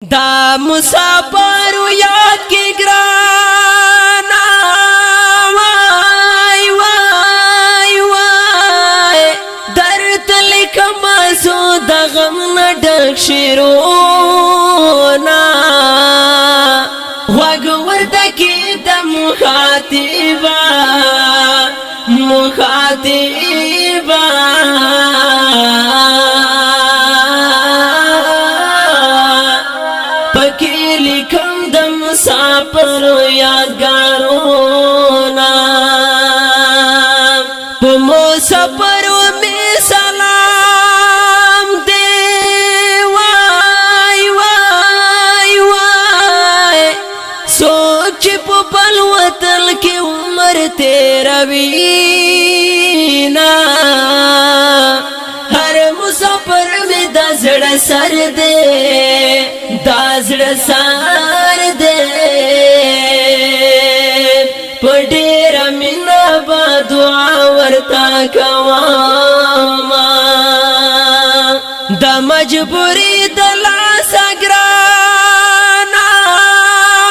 دا مسافر یاد کی گرانا وای وای وای درد لکم سو د غم نه ډک شیرونا وګ ورته کې د مخاطبا لیکم د مسافر یادګارونه په مسافر می سلام دی وای وای وای سوچ په بل وطن کې عمر تیروینا هر مسافر می د زړه سر دی دازړه سار دې پډېر مینا با دعا ورتا کوما د مجبوری د لاس ګرانا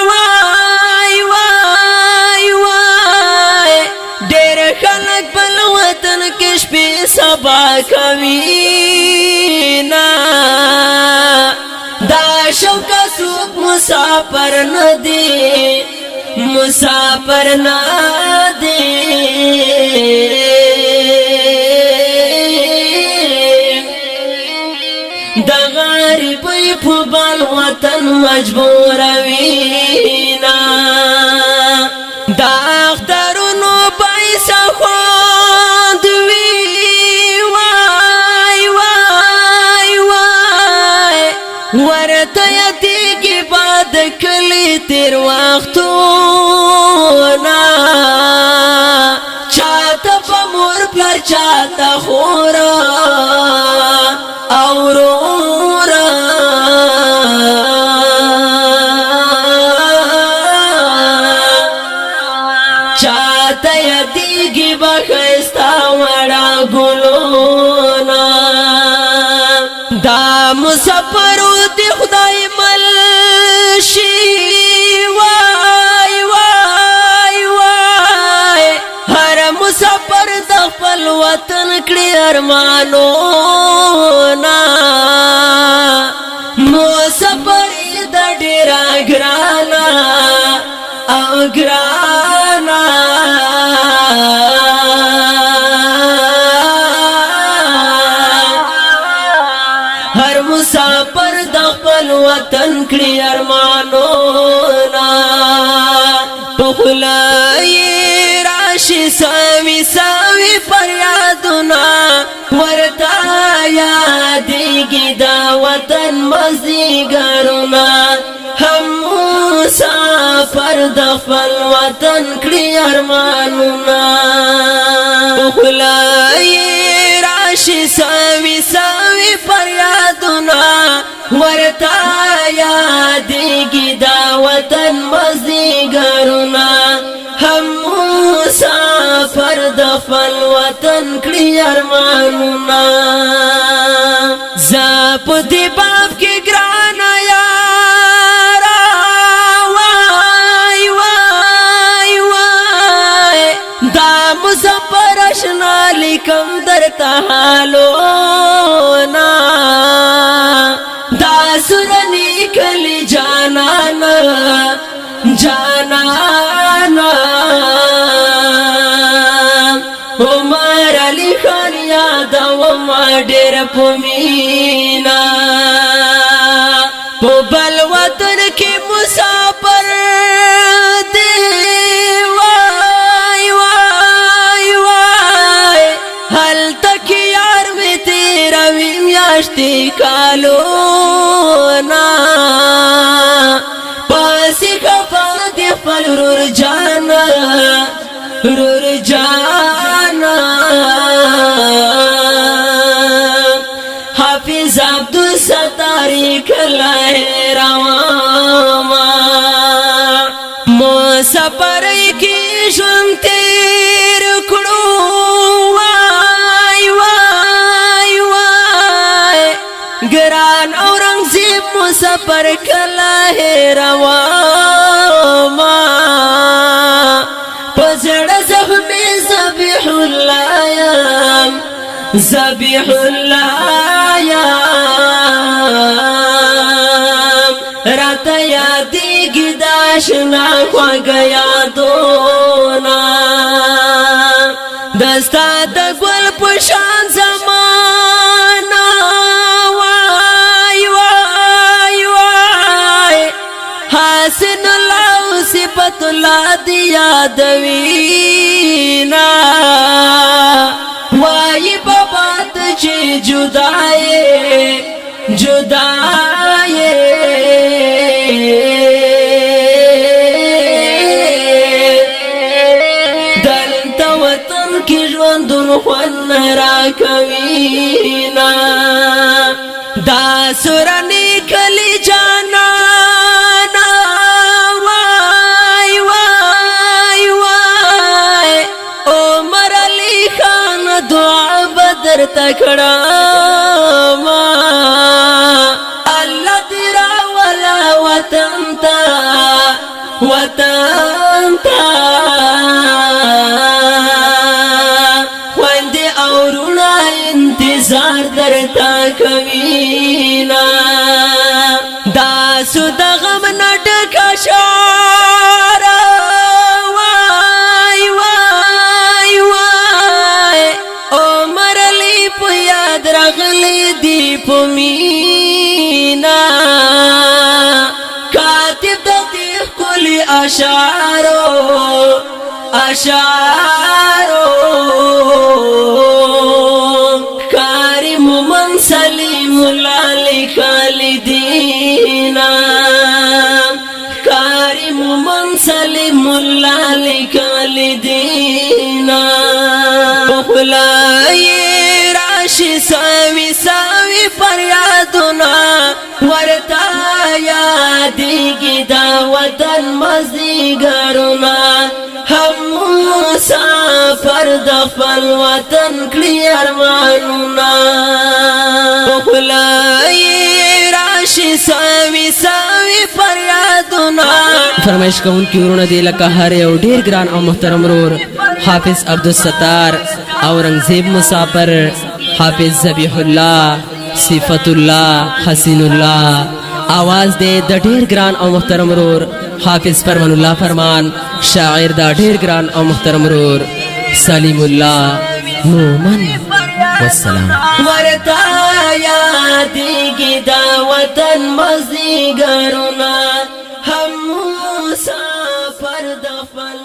وای وای وای ډېر خلک بل وطن کې شپې سبا کوي شوکا سوک مسافر ندی دا غریبی پو بال وطن مجبور وینا دا اخترونو پیسا خواند وی وای وای وای ورته یتیږي باد کلی تیر وختونه چاته په مور پلار چاته خورا او ورورا چاته یتیږي بخستا وړا ګلونه دا مسافر دی خدای ملشی وای وای وای هر مسافر د خپل وطن کړي ارمانونه مسافر د ډیر ګرانا او ګرانا هر مسافر د خپل وطن کړي ارمانونه په خلای راشي سوي سوي فریادونه ورته یادېږي د وطن مزدګرونه هم مسافر د خپل وطن کړي ارمانونه په خلای راشي سوي سوي فریادونه ورته یادېږي د وطن مزدګرونه هم مسافر د خپل وطن کړي ارمانونه زه په دې باب کې ګرانه یاره وای وای وای دا مسافر اشنا لیکم درته حالونه دا سرنی کلی جانانا جانانا عمر علی خان یادوم ډېر په مینا په بل وطن کې مسافر دی وای وای وای هلته کې یار مې تېروي میاشتې کالونه پسې خفه دې خپل ورور جانا ورور جانا حافظ عبدالستاری کلی رواما مسافر کی ژوند تیر کړو وای وای وای ګران اورنګزیب مسافر کلا هیروما پزړه زخمي ذبیح الله یم ذبیح الله یم راته یادېږي د اشنا خواږه یادونه د ستا د ګل په شان زمانه وای وای وای حسن الله صفت الله دی یادوینا وای بابا ته چې جدای جدای دلته وطن کې ژوندون خوند راکوینا دا سورنی کلی جانانا وای وای وای عمر علی خان دعا بدر تکړه الله دې راولا وطن ته وطن ته خویندې او وروڼه انتظار درته کوینا داسو د غم نه ډکه شاره وای وای وای عمر علی په یاد راغلی دی په مینا کاتب د دې ښکلي اشعارو اشعارو کریم من سلیم الله لخالدینا کریم من سلیم الله لخالدینا خلای راشي ساوي ساوي فریادونه ورتا یادېږي دا وطن مازدیګرونه هم مسافر د خپل وطن کړي ارمانونه خلای راشي ساوي ساوي فریادونه فرمایش کوونکي ورونه دی لکه هر یو ډیر ګران او محترم ورور حافظ عبدالستار اورنګزیب مسافر حافظ ذبیح الله صفت الله حسین الله आवाज دے د ډیر ګران او محترم ورور حافظ فرمان الله فرمان شاعر د ډیر ګران او محترم ورور سلیم الله مومن والسلام ورتا یادېږي دا وطن مازدیګرونه هم مسافر د خپل